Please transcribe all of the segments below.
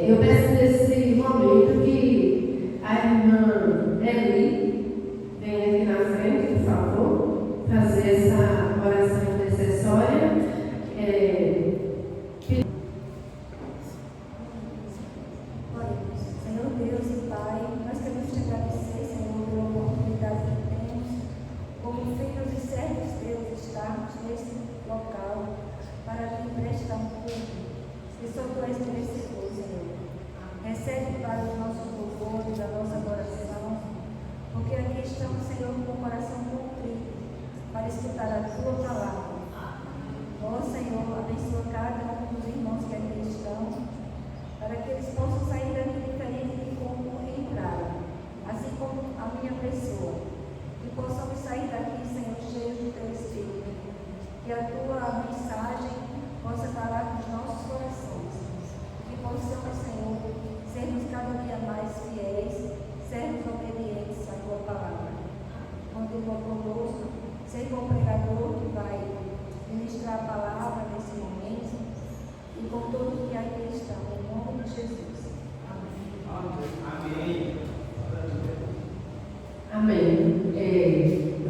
Eu peço nesse momento que a irmã Eli venha aqui na frente, por favor, fazer essa oração intercessória. Senhor Deus e Pai, nós queremos te agradecer, Senhor, pela oportunidade que temos, como filhos e servos teus, estarmos nesse local para te prestar um culto. E só tu és merecedor, Senhor. Recebe para os nossos louvores, a nossa adoração, porque aqui estamos, Senhor, com o coração contrito para escutar a tua palavra. Ó Senhor, abençoa cada um dos irmãos que aqui estão, para que eles possam sair daqui diferente de como entraram, assim como a minha pessoa, e possamos sair daqui, Senhor, cheios do teu Espírito, que a tua mensagem possa falar com os nossos corações, que possamos, Senhor, sermos cada dia mais fiéis, sermos obedientes à tua palavra. Continua conosco, seja o pregador que vai ministrar a palavra nesse momento, e com todos que aqui estão, em nome de Jesus. Amém. Amém.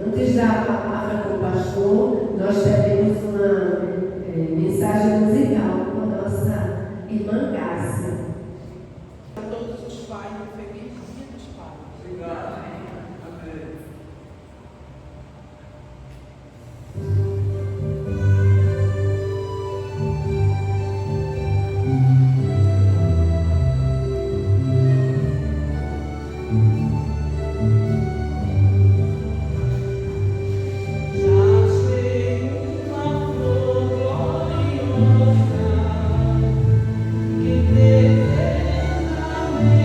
Antes da palavra com o pastor, nós teremos uma mensagem musical com a nossa irmã Cássia. A todos os pais, um feliz dia dos pais. Obrigado. Amém. Será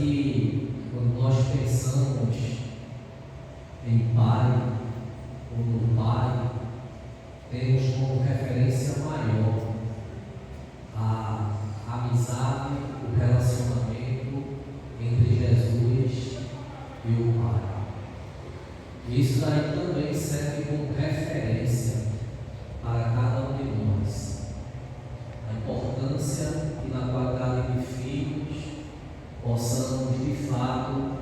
que quando nós pensamos em pai ou no pai, temos como referência maior a amizade, o relacionamento entre Jesus e o Pai. Isso daí também serve como referência para cada um de nós. A importância que na qualidade de filhos possamos de fato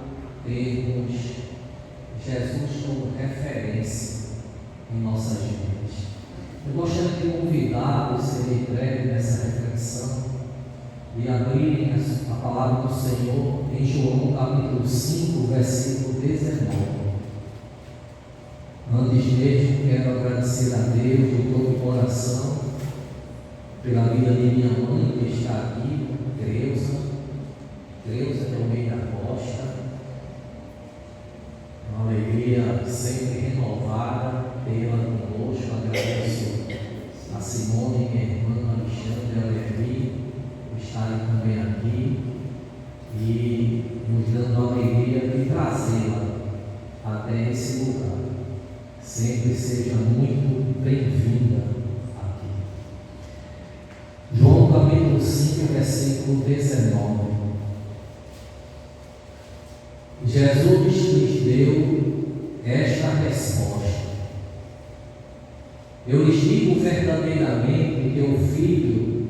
termos Jesus como referência em nossas vidas. Eu gostaria de convidá-los a serem breves nessa reflexão e abrirem a palavra do Senhor em João capítulo 5, versículo 19. Antes mesmo, quero agradecer a Deus de todo o coração pela vida de minha mãe que está aqui, Creuza também da Costa. Uma alegria sempre renovada tê-la conosco. Agradeço a Simone, minha irmã, Alexandre, a Levi, por estarem também aqui e nos dando a alegria de trazê-la até esse lugar. Sempre seja muito bem-vinda aqui. João capítulo 5, versículo 19. Jesus lhes deu esta resposta: eu lhes digo verdadeiramente que o Filho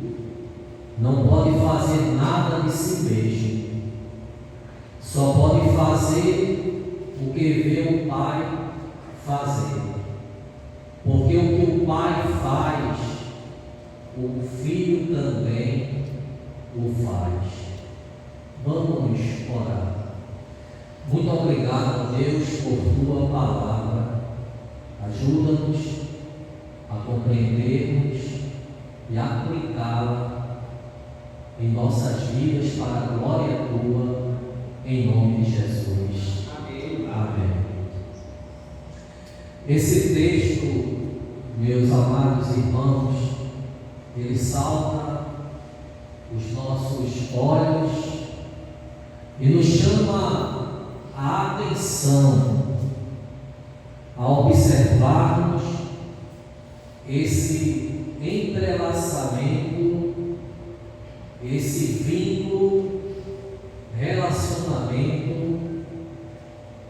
não pode fazer nada de si mesmo, só pode fazer o que vê o Pai fazer, porque o que o Pai faz, o Filho também o faz. Vamos orar. Muito obrigado, Deus, por tua palavra. Ajuda-nos a compreendermos e aplicá-la em nossas vidas para a glória tua, em nome de Jesus. Amém. Amém. Esse texto, meus amados irmãos, ele salta os nossos olhos e nos chama a atenção a observarmos esse entrelaçamento, esse vínculo, relacionamento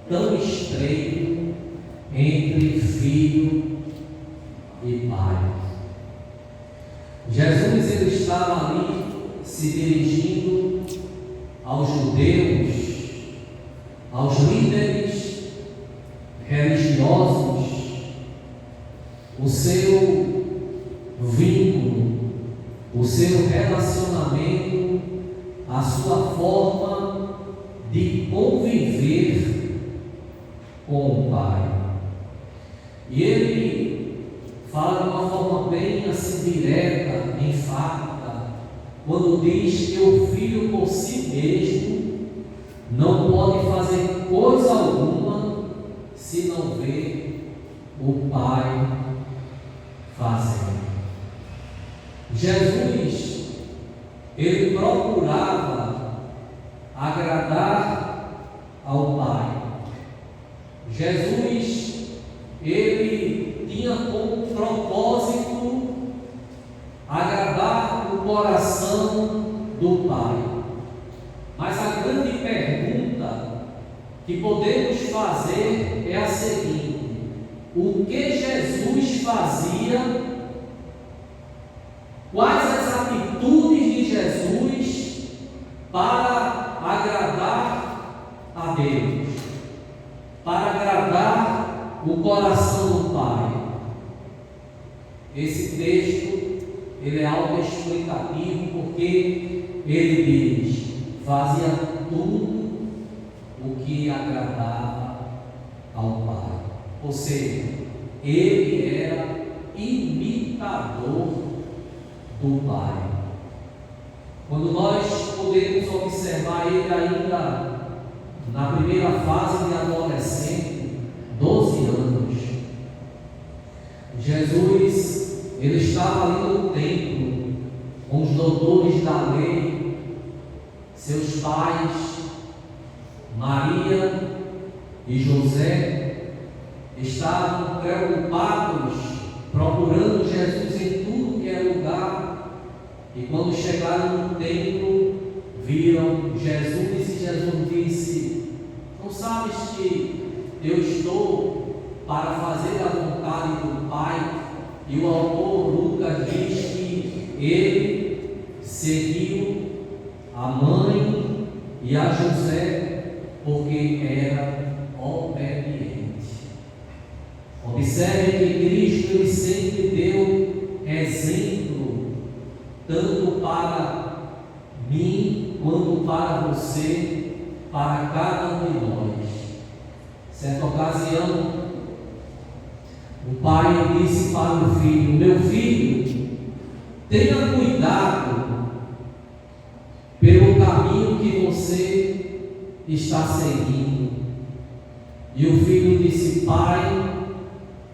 tão estreito entre filho e pai. Jesus ele estava ali se dirigindo aos judeus, aos líderes religiosos, o seu vínculo, o seu relacionamento, a sua forma de conviver com o Pai. E ele fala de uma forma bem assim direta, enfática, quando diz que o Filho por si mesmo não pode fazer coisa alguma se não ver o Pai fazendo. Jesus, ele procurava agradar ao Pai. Jesus, ele tinha como propósito agradar o coração do Pai. Mas a grande pergunta que podemos fazer é a seguinte: o que Jesus fazia? Quais as atitudes de Jesus para agradar a Deus, para agradar o coração do Pai? Esse texto ele é autoexplicativo, porque ele diz: fazia tudo o que agradava ao Pai. Ou seja, ele era imitador do Pai. Quando nós podemos observar ele ainda na primeira fase de adolescente, 12 anos, Jesus ele estava ali no templo com os doutores da lei, seus pais Maria e José estavam preocupados, procurando Jesus em tudo que é lugar, e quando chegaram no templo, viram Jesus, e Jesus disse: não sabes que eu estou para fazer a vontade do Pai? E o autor Lucas diz que ele seguiu a mãe e a José porque era obediente. Observe que Cristo ele sempre deu exemplo, tanto para mim quanto para você, para cada um de nós. Certa ocasião, o pai disse para o filho: meu filho, tenha cuidado pelo caminho que você está seguindo. E o filho disse: pai,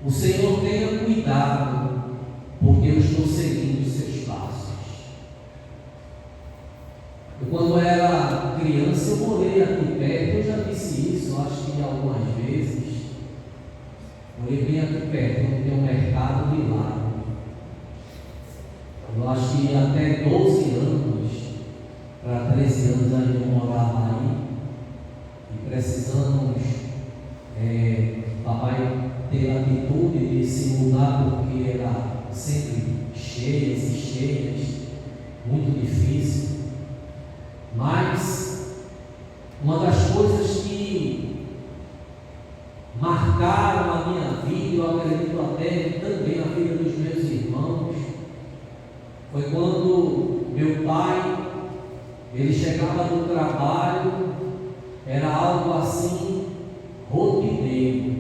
o Senhor tenha cuidado, porque eu estou seguindo os seus passos. Eu, quando era criança, eu morei aqui perto, eu já disse isso, acho que algumas vezes. Morei bem aqui perto, onde tem um mercado de lado. Eu acho que até 12 anos, para 13 anos ainda eu morava aí. E precisamos, papai ter a atitude de se mudar, porque era sempre cheias e cheias, muito difícil. Mas uma das coisas que marcaram a minha vida, eu acredito até também a vida dos meus irmãos, foi quando meu pai, ele chegava do trabalho, era algo assim rotineiro.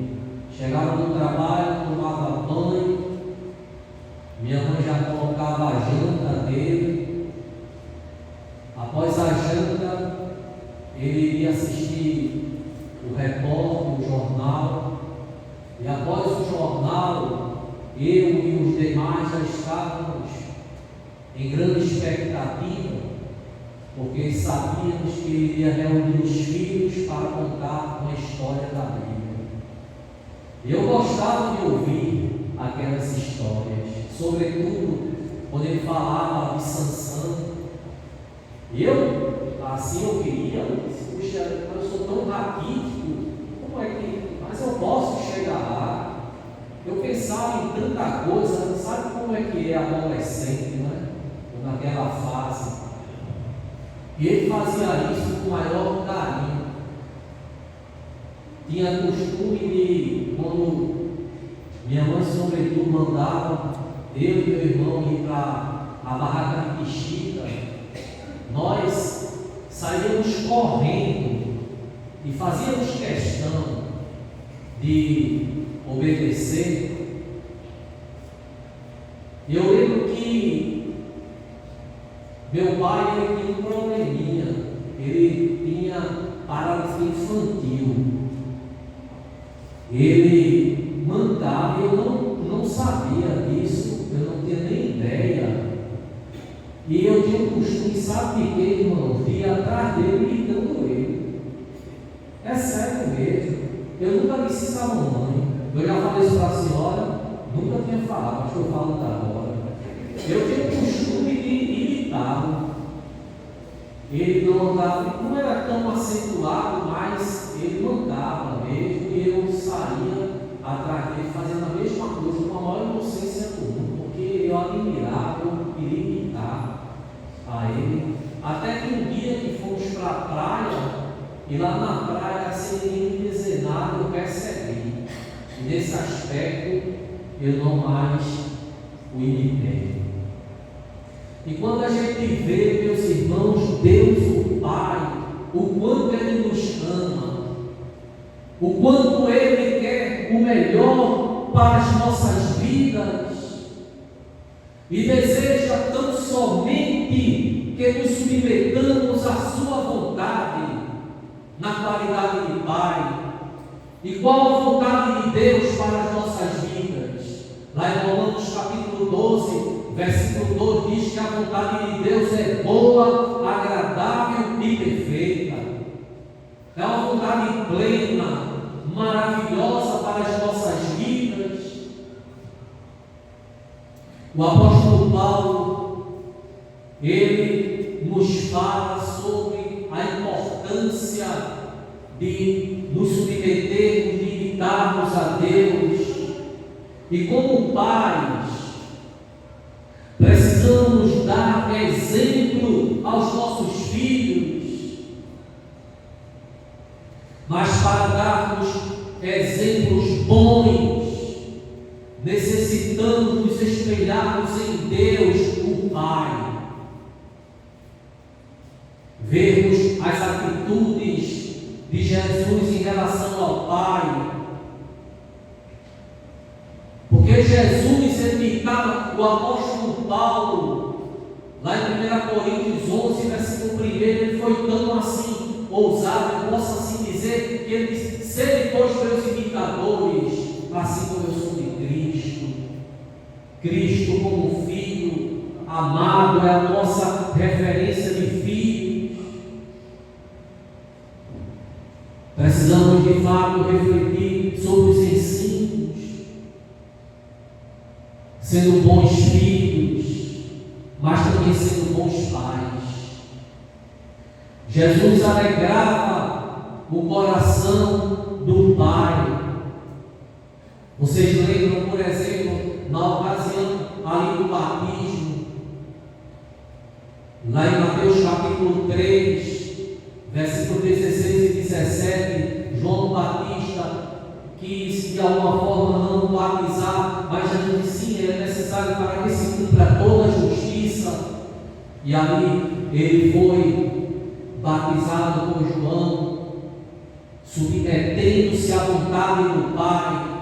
Chegava do trabalho, tomava banho, minha mãe já colocava a janta dele. Após a janta, ele iria assistir o repórter, o jornal, e após o jornal, eu e os demais já estávamos em grande expectativa, porque sabíamos que ele iria reunir os filhos para contar uma história da Bíblia. Eu gostava de ouvir aquelas histórias, sobretudo quando ele falava de Sansão. Assim eu queria, puxa, eu sou tão raquítico, como é que, mas eu posso chegar lá. Eu pensava em tanta coisa, sabe como é que é adolescente, né? Naquela fase. E ele fazia isso com o maior carinho. Tinha costume de, quando minha mãe, sobretudo, mandava eu e meu irmão ir para a barraca de Pichita, nós saíamos correndo e fazíamos questão de obedecer. Eu lembro que meu pai ele tinha um probleminha, ele tinha paralisia infantil. Ele mandava, eu não sabia disso, eu não tinha nem ideia. E eu tinha o costume, sabe de quê, irmão? De ir atrás dele gritando ele. É sério mesmo. Eu nunca disse isso à mamãe. Eu já falei isso para a senhora, nunca tinha falado, acho que eu falo agora. Eu tinha o costume de imitar. Ele não andava, não era tão acentuado, mas ele mandava mesmo, e eu saía atrás dele fazendo a mesma coisa com a maior inocência do mundo, porque eu admirava, eu queria imitar a ele. Até que um dia que fomos para a praia, e lá na praia, sem ninguém dizer nada, eu percebi. E nesse aspecto, eu não mais o imitei. E quando a gente vê, meus irmãos, Deus o Pai, o quanto Ele nos ama, o quanto Ele quer o melhor para as nossas vidas, e deseja tão somente que nos submetamos à Sua vontade, na qualidade de Pai. E qual a vontade de Deus para as nossas vidas? Lá em Romanos capítulo 12, versículo 2 diz que a vontade de Deus é boa, agradável e perfeita. É uma vontade maravilhosa para as nossas vidas. O apóstolo Paulo, ele nos fala sobre a importância de nos submetermos, de imitarmos a Deus. E como pais, precisamos dar exemplo aos nossos filhos, mas para darmos exemplos bons, necessitamos nos espelharmos em Deus, o Pai, vermos as atitudes de Jesus em relação ao Pai, porque Jesus imitava o apóstolo Paulo, lá em 1 Coríntios 11, versículo 1, ele foi tão assim, ousado, eu posso assim dizer, que ele disse: sede pois meus imitadores, assim como eu sou de Cristo. Cristo como Filho amado é a nossa referência de filhos. Precisamos de fato refletir sobre os ensinos, sendo bons filhos, mas também sendo bons pais. Jesus alegrava o coração do Pai. Vocês lembram, por exemplo, na ocasião ali do batismo, lá em Mateus capítulo 3, versículo 16 e 17, João Batista quis de alguma forma não batizar, mas Jesus disse: sim, é necessário para que se cumpra toda a justiça. E ali ele foi batizado por João, submetendo-se à vontade do Pai.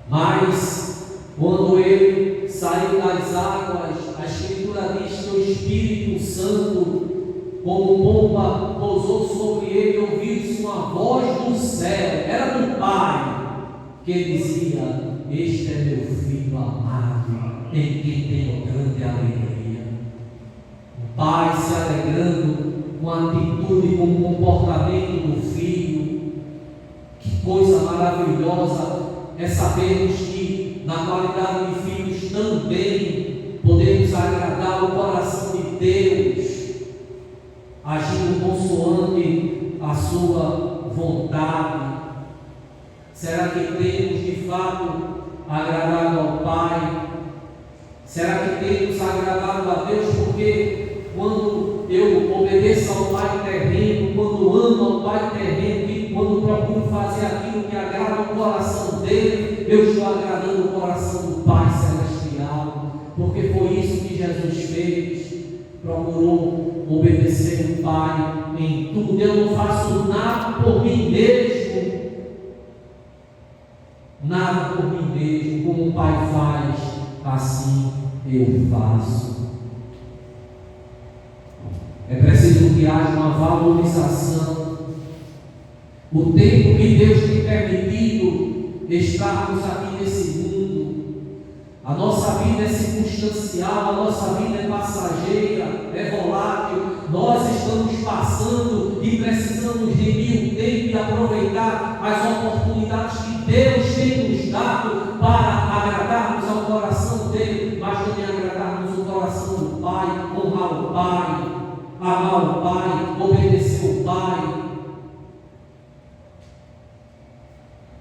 Mas quando ele saiu das águas, a Escritura diz que o Espírito Santo, como pomba, pousou sobre ele, e ouviu-se uma voz do céu, era do Pai, que dizia: este é meu Filho amado, em quem tenho grande alegria. O Pai se alegrando com a atitude, com o comportamento do Filho. Que coisa maravilhosa é sabermos que na qualidade de filhos também podemos agradar o coração de Deus, agindo consoante a sua vontade. Será que temos de fato agradado ao Pai? Será que temos agradado a Deus? Porque quando eu obedeço ao Pai terreno, quando amo ao Pai terreno, e quando procuro fazer aquilo que agrada o coração dele, eu estou agradando o coração do Pai celestial, porque foi isso que Jesus fez. Procurou obedecer o Pai em tudo. Eu não faço nada por mim mesmo, nada por mim mesmo, como o Pai faz, assim eu faço. É preciso que haja uma valorização. O tempo que Deus tem permitido estarmos aqui nesse mundo, a nossa vida é circunstancial, a nossa vida é passageira, é volátil. Nós estamos passando e precisamos remir o tempo e aproveitar as oportunidades que Deus tem nos dado para agradarmos ao coração dele, mas também agradarmos o coração do Pai, honrar o Pai, amar o Pai, obedecer o Pai.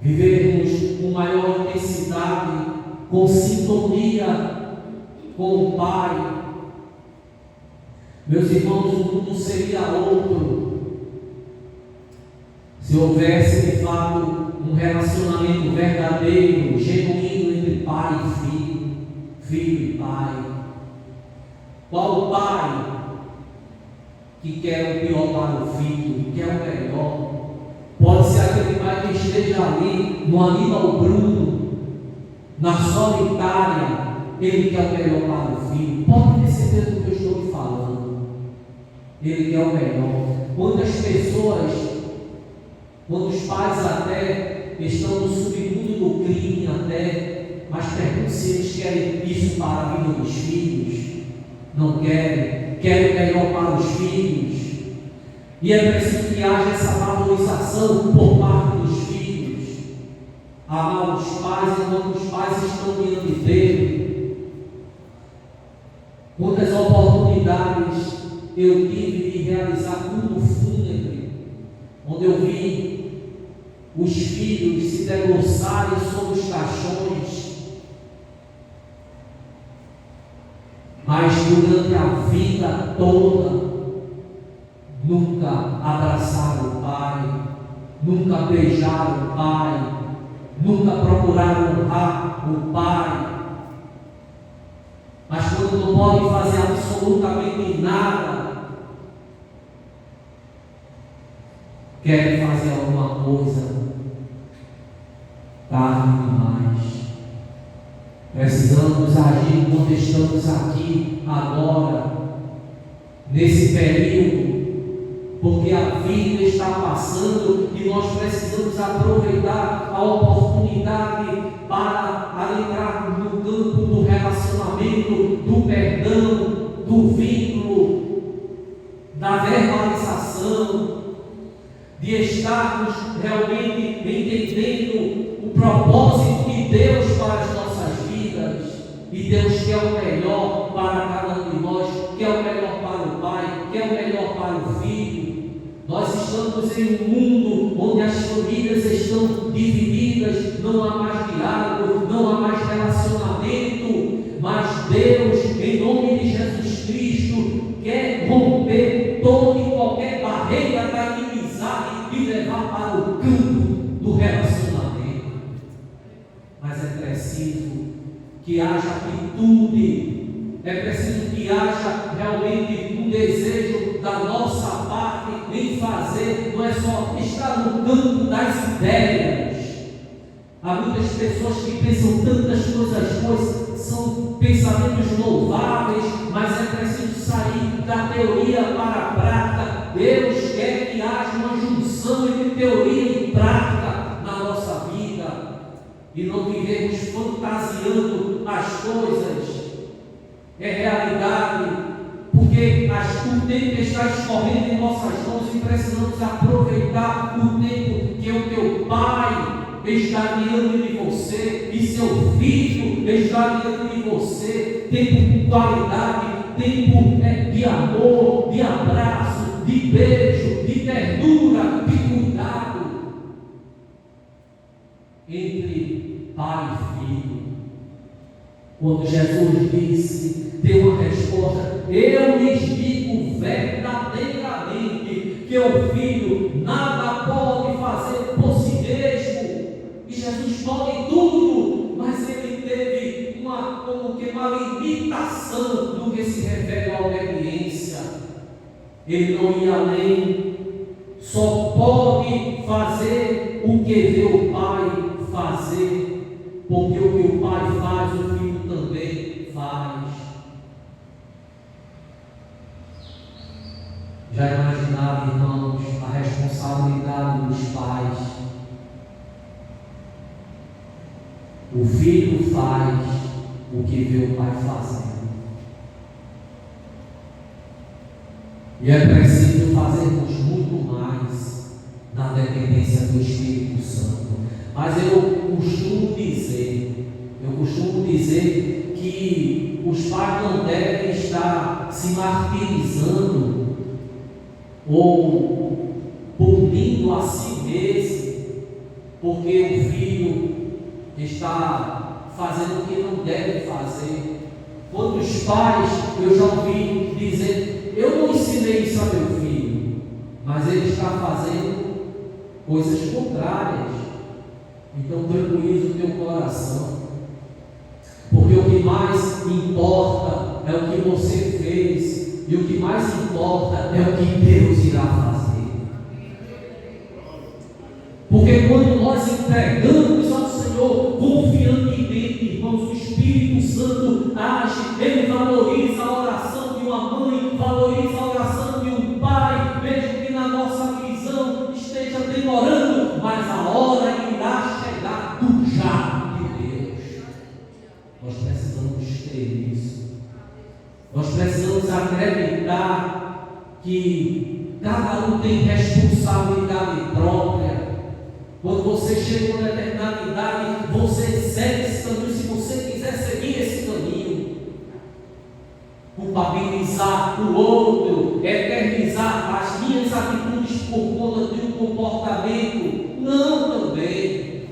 Vivermos com maior intensidade, com sintonia com o Pai. Meus irmãos, o mundo seria outro se houvesse de fato um relacionamento verdadeiro, genuíno entre pai e filho, filho e pai. Qual o pai que quer o pior para o filho, que quer o melhor? Pode ser aquele pai que esteja ali no Aníbal Bruno, na solitária, ele quer o melhor para o filho. Pode ter certeza do que eu estou lhe falando. Ele quer o melhor. Quantas pessoas, quantos pais até estão no submundo do crime até, mas perguntam se eles querem isso para a vida dos filhos. Não querem. Querem o melhor para os filhos. E é preciso que haja essa valorização por parte dos filhos. Amar os pais enquanto os pais estão diante dele. Quantas oportunidades eu tive de realizar culto fúnebre, onde eu vi os filhos se debruçarem sobre os caixões, mas durante a vida toda nunca abraçaram o pai, nunca beijaram o pai, nunca procuraram honrar o pai. Mas quando não podem fazer absolutamente nada, querem fazer alguma coisa tarde demais. Precisamos agir quando estamos aqui agora, nesse período, porque a vida está passando e nós precisamos aproveitar a oportunidade para adentrar no campo do relacionamento, do perdão, do vínculo, da verbalização, de estarmos realmente entendendo o propósito de Deus para as nossas vidas. E Deus quer o melhor para cada um de nós, quer o melhor para o pai, quer o melhor para o filho. Nós estamos em um mundo onde as famílias estão divididas, não há mais diálogo, não há mais relacionamento, mas Deus, em nome de Jesus Cristo, quer romper toda e qualquer barreira da inimizade e levar para o campo do relacionamento. Mas é preciso que haja atitude, é preciso que haja realmente um desejo da nossa parte em fazer, não é só estar no campo das ideias. Há muitas pessoas que pensam tantas coisas boas, são pensamentos louváveis, mas é preciso sair da teoria para a prática. Deus quer que haja uma junção entre teoria e prática na nossa vida, e não vivemos fantasiando as coisas. É realidade, porque o tempo está escorrendo em nossas mãos e precisamos aproveitar o tempo que o teu pai está diante de você e seu filho está diante de você. Tempo com qualidade, tempo de amor, de abraço, de beijo, de ternura, de cuidado entre pai e filho. Quando Jesus disse, deu uma resposta: eu lhes digo verdadeiramente que o filho nada pode fazer por si mesmo. E Jesus pode tudo, mas ele teve uma limitação no que se refere à obediência. Ele não ia além, só pode fazer o que vê o pai fazer, porque o que o pai faz, o filho também faz. Já imaginaram, irmãos, a responsabilidade dos pais? O filho faz o que vê o pai fazendo. E é preciso fazermos muito mais na dependência do Espírito Santo. Mas eu costumo dizer que os pais não devem estar se martirizando ou punindo a si mesmo, porque o filho está fazendo o que não deve fazer. Quantos pais eu já ouvi dizer: eu não ensinei isso a meu filho, mas ele está fazendo coisas contrárias. Então tranquiliza o teu coração, porque o que mais importa é o que você fez, e o que mais importa é o que Deus irá fazer. Porque quando nós entregamos ao Senhor confiantemente, irmãos, o Espírito Santo age, ele valoriza a oração de uma mãe, valoriza a oração de um pai, mesmo que na nossa visão esteja demorando, mas a hora irá chegar do já de Deus. Nós precisamos ter isso. Nós precisamos acreditar que Cada um tem responsabilidade própria. Quando você chega a uma determinada idade, você segue esse caminho, se você quiser seguir esse caminho. Culpabilizar o outro, eternizar as minhas atitudes por conta de um comportamento, não também.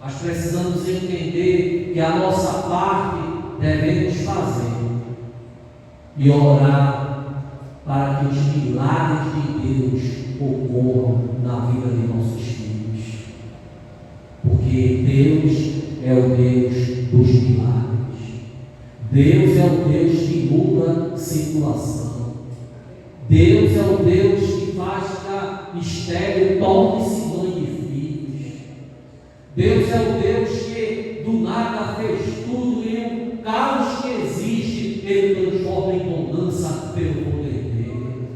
Mas precisamos entender que a nossa parte devemos fazer e orar para que os milagres de Deus ocorram na vida de nossos filhos, porque Deus é o Deus dos milagres. Deus é o Deus que muda situação. Deus é o Deus que faz que a estéril torne-se mãe de filhos. Deus é o Deus que do nada fez tudo e o caos que existe Ele transforma em bonança pelo poder dele.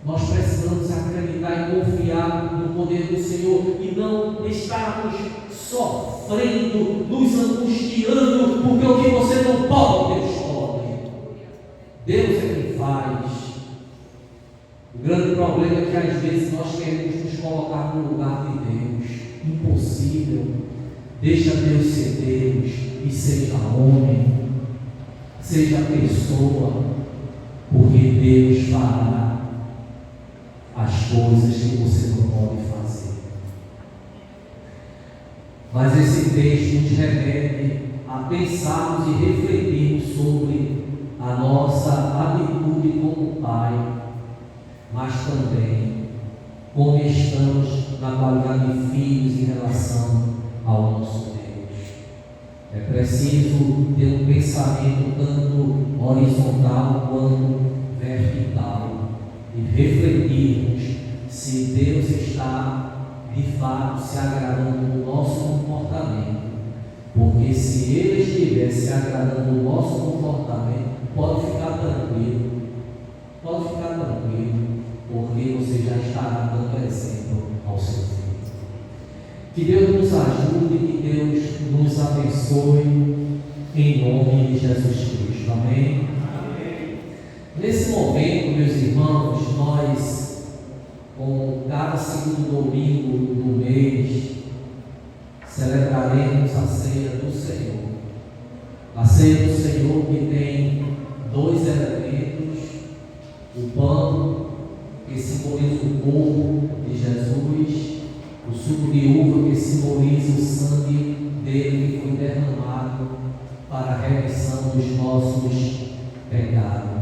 Nós precisamos acreditar e confiar no poder do Senhor e não estarmos sofrendo, nos angustiando, porque o que você não pode, Deus pode. Deus é quem faz. O grande problema é que às vezes nós queremos nos colocar no lugar de Deus. Impossível. Deixa Deus ser Deus e seja homem, seja pessoa, porque Deus fará as coisas que você não pode fazer. Mas esse texto nos remete a pensarmos e refletirmos sobre a nossa atitude como pai, mas também como estamos na qualidade de filhos em relação ao nosso Deus. É preciso ter um pensamento tanto horizontal quanto vertical e refletirmos se Deus está de fato se agradando do nosso comportamento, porque se Ele estiver se agradando do nosso comportamento, pode ficar tranquilo, porque você já estará dando exemplo ao seu filho. Que Deus nos ajude, que Deus nos abençoe, em nome de Jesus Cristo. Amém? Amém. Nesse momento, meus irmãos, nós, com cada segundo domingo do mês, celebraremos a ceia do Senhor. A ceia do Senhor que tem dois elementos: o pão, que simboliza o corpo de Jesus, o suco de uva, que simboliza o sangue dele que foi derramado para a remissão dos nossos pecados.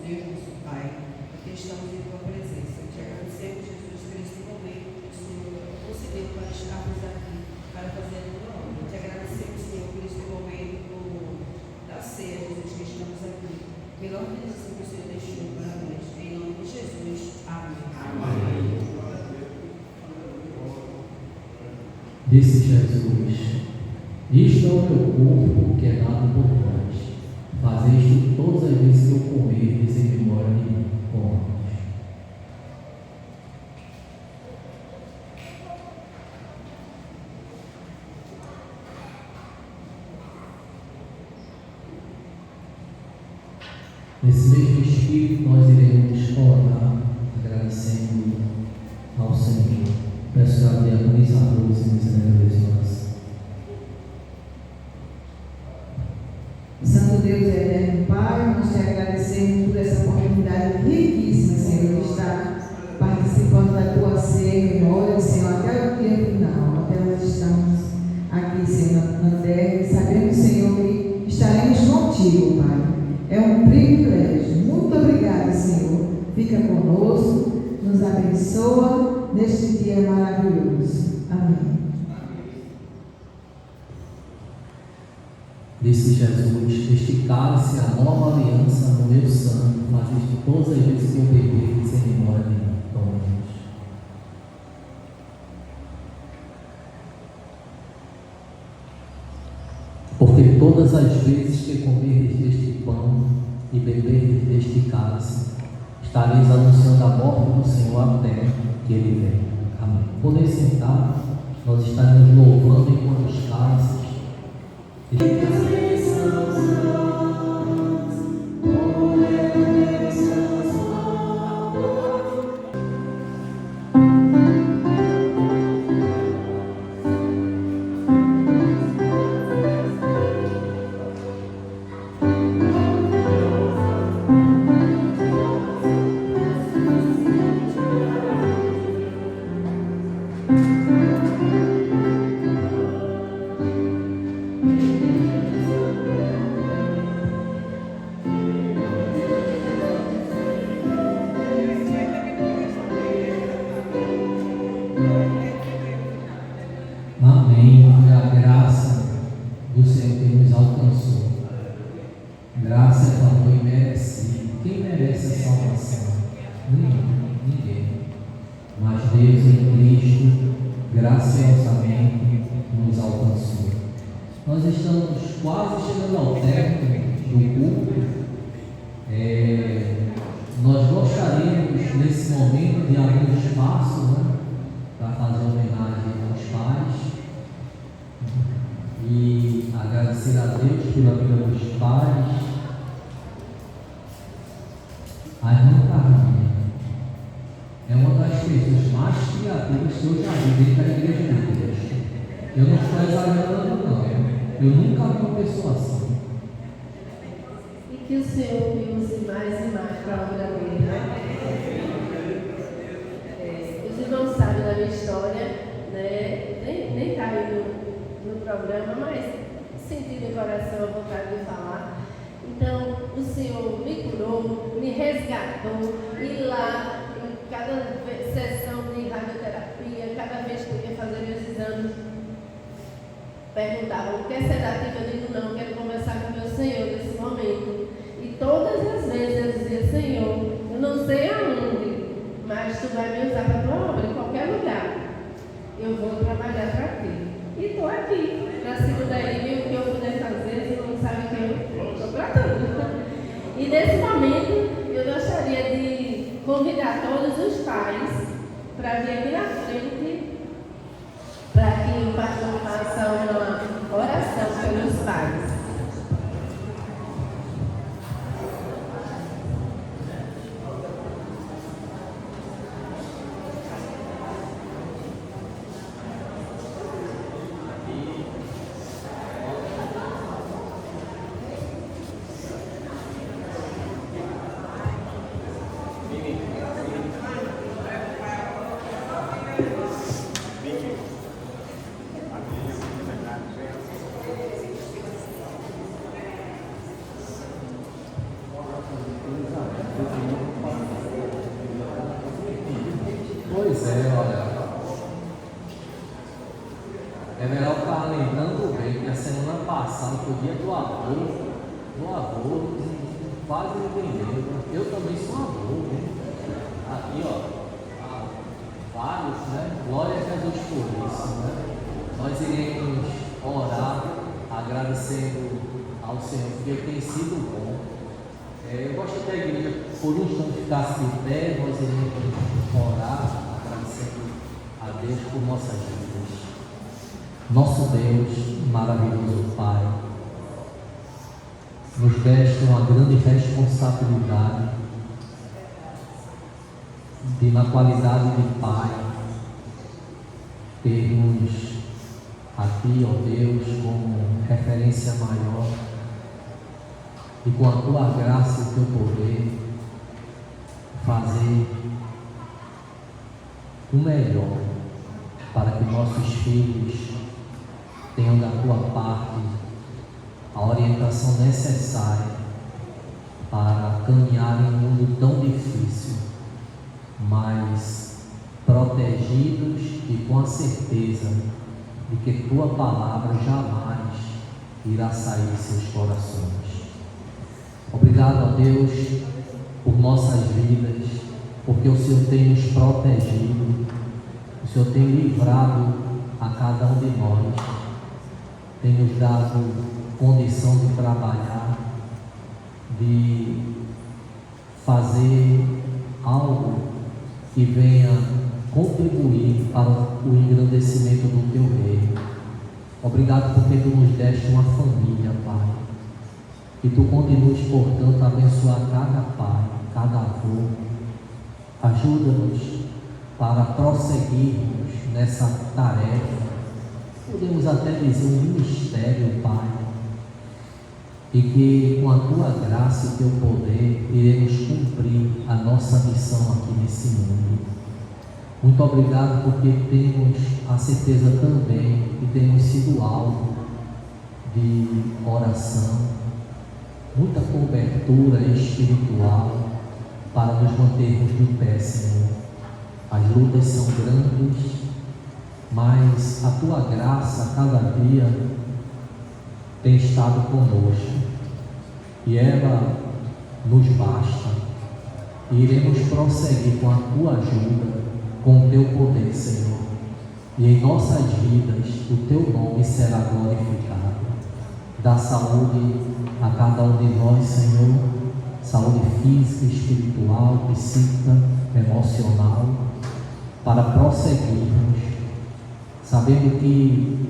Deus, nosso Pai, porque estamos em Tua presença. Te agradecemos, Jesus, por esse momento que o Senhor concedeu para estarmos aqui, para fazer a Tua obra. Te agradecemos, Senhor, por esse momento da ceia, Jesus, que estamos aqui. Pela organização que o Senhor deixou para nós. Em nome de Jesus. Amém. Amém. Disse Jesus: isto é o meu corpo que é dado por vós. Fazei isto todas as vezes que eu comerdes em memória de mim. Comamos. Nesse mesmo espírito nós iremos orar, agradecendo ao Senhor. Peço que a diaconizadores e miseráveis nós. Santo Deus e eterno Pai, nós te agradecemos por essa oportunidade riquíssima, Senhor, de estar participando da tua ceia, memória, Senhor, até o dia final, até nós estamos aqui, Senhor, na terra, e sabemos, Senhor, que estaremos contigo, Pai. É um privilégio. Muito obrigada, Senhor. Fica conosco, nos abençoa neste dia maravilhoso. Amém. Disse Jesus: este cálice é a nova aliança no meu sangue. Faz isto todas as vezes que eu beberdes em memória de mim. Tomemos. Porque todas as vezes que comerdes deste pão e beberdes deste cálice, estareis anunciando a morte do Senhor até que Ele venha. Amém. Podem sentar, nós estaremos louvando enquanto os cálices. Amém. A graça do Senhor que nos alcançou. Graça é favor imerecido. Quem merece a salvação? Ninguém. Mas Deus em Cristo, graciosamente, nos alcançou. Nós estamos quase chegando ao término do culto. Nós gostaríamos, nesse momento, de abrir um espaço, né, para fazer homenagem aos pais e agradecer a Deus pela vida dos pais. A irmã Carminha é uma das pessoas mais criativas que eu já vi dentro da igreja de Deus. Eu não estou exagerando, não. Eu nunca vi uma pessoa assim. E que o Senhor me use mais e mais para a obra dele. Os irmãos sabem da minha história, né? Nem está aí no programa, mas senti no coração a vontade de falar. Então, o Senhor me curou, me resgatou, e lá, em cada sessão de radioterapia, cada vez que eu ia fazer meus exames, perguntavam: quer sedativo? Eu digo: não, quero conversar com o meu Senhor nesse momento. E todas as vezes eu dizia: Senhor, eu não sei aonde, mas Tu vai me usar para a Tua obra, em qualquer lugar. Eu vou trabalhar para Ti. E estou aqui, na segunda ilha, o que eu puder fazer, se não sabe que eu estou tratando. E nesse momento, eu gostaria de convidar todos os pais para vir aqui na frente, para que o pastor faça uma oração pelos pais. Pois é, olha. É melhor estar lembrando bem que a semana passada foi o dia do avô, quase ninguém lembra. Eu também sou avô, né? Aqui, ó, vários, né? Glória a Jesus por isso, né? Nós iremos orar agradecendo ao Senhor, porque tem sido bom. Eu gosto que a igreja, por um instante, ficasse de pé. Nós iremos orar agradecendo a Deus por nossas vidas. Nosso Deus, maravilhoso Pai, nos deste uma grande responsabilidade de, na qualidade de Pai, termos a Ti, ó Deus, como referência maior, e com a Tua graça e o Teu poder fazer o melhor para que nossos filhos tenham da Tua parte a orientação necessária para caminhar em um mundo tão difícil, mas protegidos e com a certeza de que Tua palavra jamais irá sair de seus corações. Obrigado a Deus por nossas vidas, porque o Senhor tem nos protegido, o Senhor tem livrado a cada um de nós, tem nos dado condição de trabalhar, de fazer algo que venha contribuir para o engrandecimento do Teu reino. Obrigado porque Tu nos deste uma família, Pai. Que Tu continues, portanto, a abençoar cada pai, cada avô. Ajuda-nos para prosseguirmos nessa tarefa. Podemos até dizer um ministério, Pai. E que com a Tua graça e Teu poder iremos cumprir a nossa missão aqui nesse mundo. Muito obrigado porque temos a certeza também que temos sido alvo de oração, muita cobertura espiritual para nos mantermos de pé, Senhor. As lutas são grandes, mas a Tua graça a cada dia tem estado conosco e ela nos basta. E iremos prosseguir com a Tua ajuda, com o Teu poder, Senhor, e em nossas vidas o Teu nome será glorificado. Dá saúde a cada um de nós, Senhor, saúde física, espiritual, psíquica, emocional, para prosseguirmos, sabendo que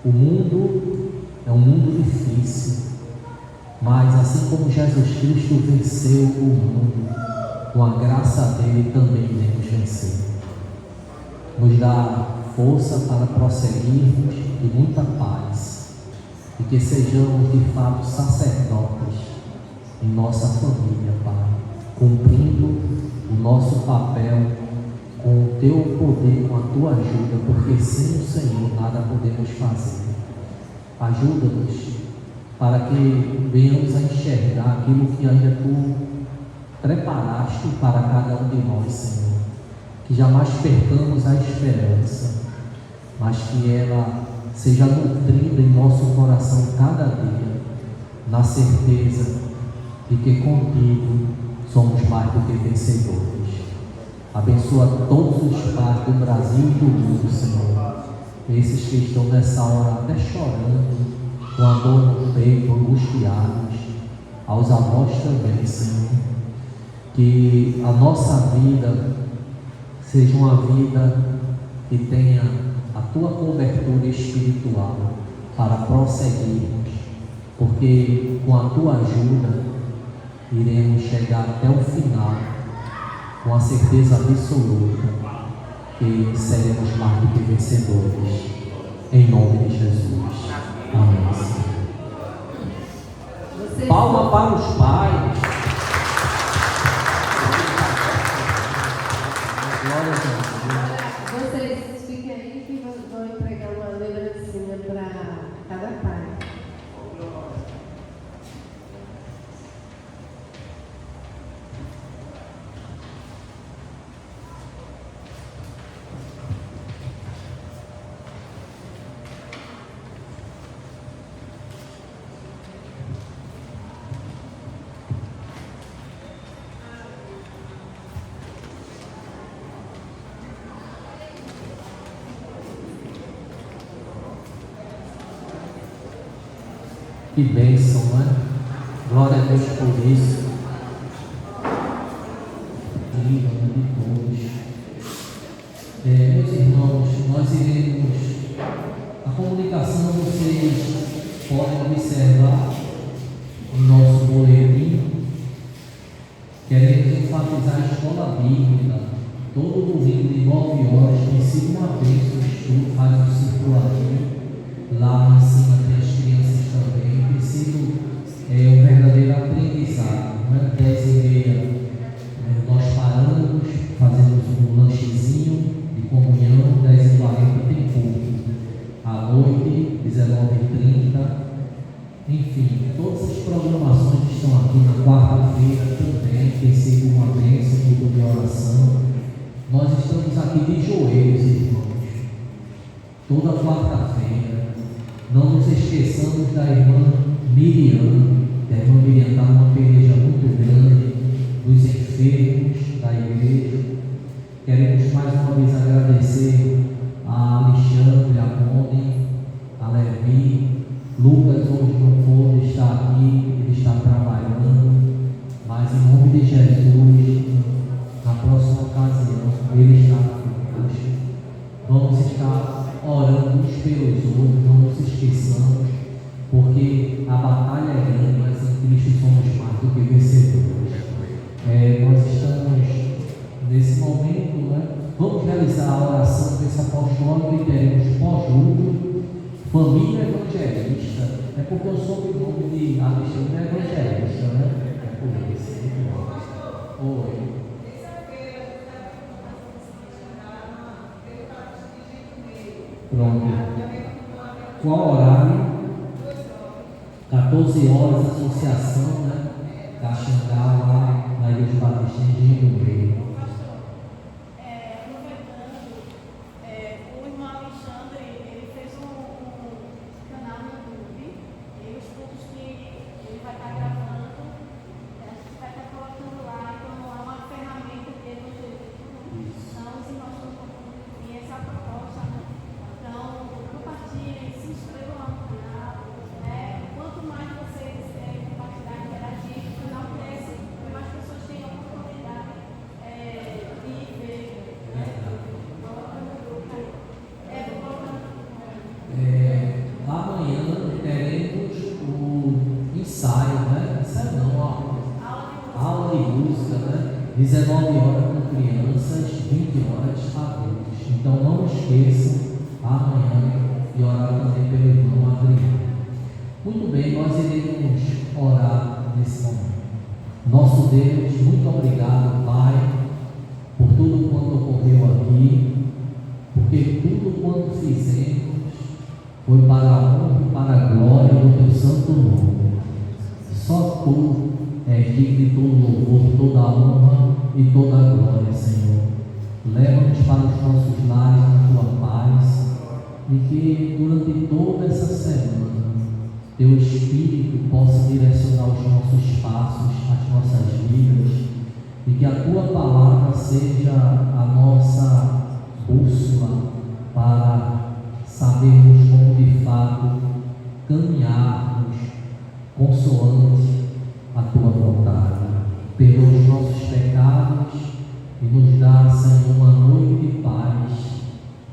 o mundo é um mundo difícil, mas assim como Jesus Cristo venceu o mundo, com a graça dele também iremos vencer. Nos dá força para prosseguirmos e muita paz, e que sejamos de fato sacerdotes em nossa família, Pai, cumprindo o nosso papel com o Teu poder, com a Tua ajuda, porque sem o Senhor nada podemos fazer. Ajuda-nos para que venhamos a enxergar aquilo que ainda Tu preparaste para cada um de nós, Senhor. Que jamais percamos a esperança, mas que ela seja nutrida em nosso coração cada dia, na certeza de que contigo somos mais do que vencedores. Abençoa todos os pais do Brasil e do mundo, Senhor. Esses que estão nessa hora até chorando, com a dor no peito, angustiados, aos avós também, Senhor. Que a nossa vida seja uma vida que tenha a Tua cobertura espiritual para prosseguirmos, porque com a Tua ajuda iremos chegar até o final com a certeza absoluta que seremos mais do que vencedores, em nome de Jesus. Amém. Palma para os pais. Glória a Deus. Vocês fiquem aí que vão entregar uma lembrancinha para cada pai. Que bênção, não é? Glória a Deus por isso. De todos. Meus irmãos, nós iremos. A comunicação, vocês podem observar o nosso boletim. Queremos enfatizar a escola bíblica. Todo domingo de 9 horas tem sido uma bênção o estudo, faz um circulativo. Lá em cima tem as crianças também. Tem sido um verdadeiro aprendizado. 10h30 nós paramos, fazemos um lanchezinho de comunhão. 10h40 tem culto. À noite, 19h30. Enfim, todas as programações que estão aqui na quarta-feira também tem sido uma bênção, culto de oração. Nós estamos aqui de joelhos, irmãos, toda quarta-feira. Não nos esqueçamos da irmã Miriam. A irmã Miriam está numa peleja muito grande dos enfermos da igreja. Queremos mais uma vez agradecer a Alexandre, a Moni, a Levi. Lucas hoje não pôde estar aqui, ele está trabalhando, mas em nome de Jesus, na próxima ocasião, ele está conosco. Vamos estar orando uns pelos outros, não nos esqueçamos, porque a batalha é grande, mas em Cristo somos mais do que vencedores. Nós estamos nesse momento, né? Vamos realizar a oração desse apostólico e teremos pós-julho. Família evangelista, é porque eu sou o nome de Alexandre evangelista, né? É por isso. Oi. Pronto. Qual horário? 14 horas, associação, né? Caxangá, lá na Igreja Batista em Engenho do Meio. Ensaio, né? Ensaio não, aula de música, né? 19 horas com crianças, 20 horas adultos. Então não esqueçam amanhã e orar também pelo irmão Adriano. Muito bem, nós iremos orar nesse momento. Nosso Deus, muito obrigado, Pai, por tudo quanto ocorreu aqui, porque tudo quanto fizemos foi para a honra e para a glória do teu santo nome. Só tu és digno de todo louvor, toda a honra e toda a glória, Senhor. Leva-nos para os nossos lares na tua paz e que durante toda essa semana teu Espírito possa direcionar os nossos passos, as nossas vidas, e que a tua palavra seja a nossa bússola para sabermos como de fato caminharmos consoante a tua vontade. Perdoa os nossos pecados e nos dá, Senhor, uma noite de paz,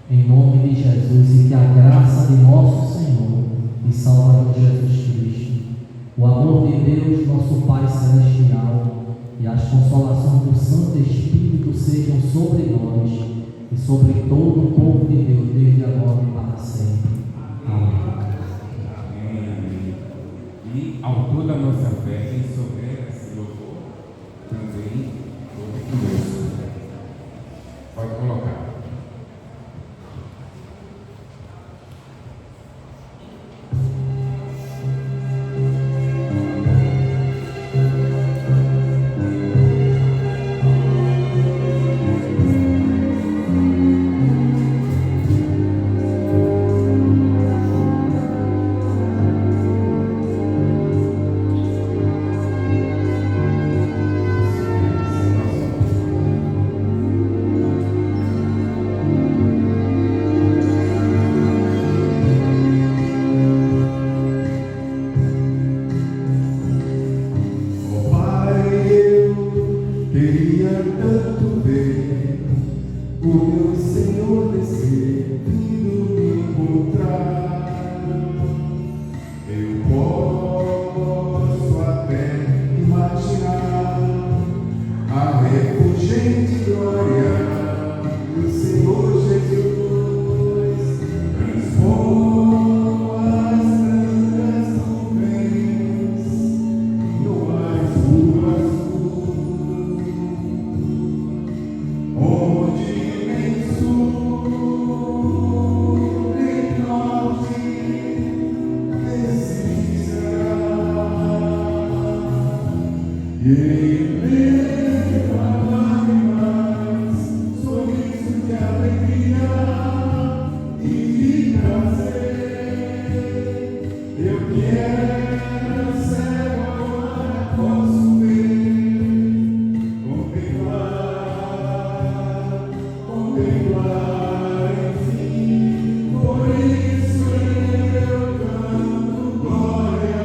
em nome de Jesus, e que a graça de nosso Senhor e Salvador Jesus Cristo, o amor de Deus, nosso Pai Celestial, e as consolações do Santo Espírito sejam sobre nós e sobre todo o povo de Deus, desde agora e para sempre. Amém. E autor da nossa fé, quem souber esse louvor, também ouve conosco. Pode colocar. refulgente glória do Senhor Jesus transforma as brancas nuvens no azul azul, onde nem sul nem norte existirá. E eleva lágrimas, sorriso de alegria e de prazer. Eu quero cego agora posso ver, contemplar, enfim. Por isso eu canto glória.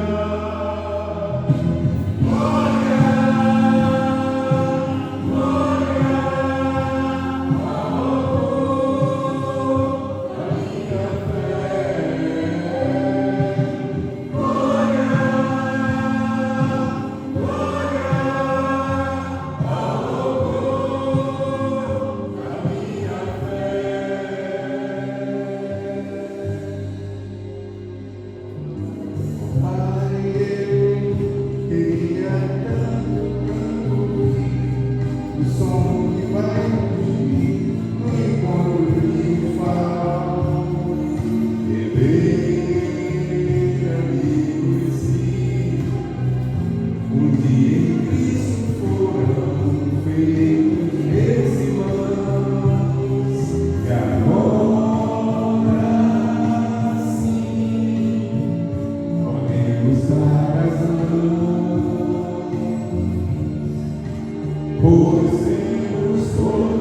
O som que vai fugir no encontro triunfal, rever amigos sim, dia em Cristo foram feitos meus irmãos, e agora sim podemos dar as mãos. Pois temos todos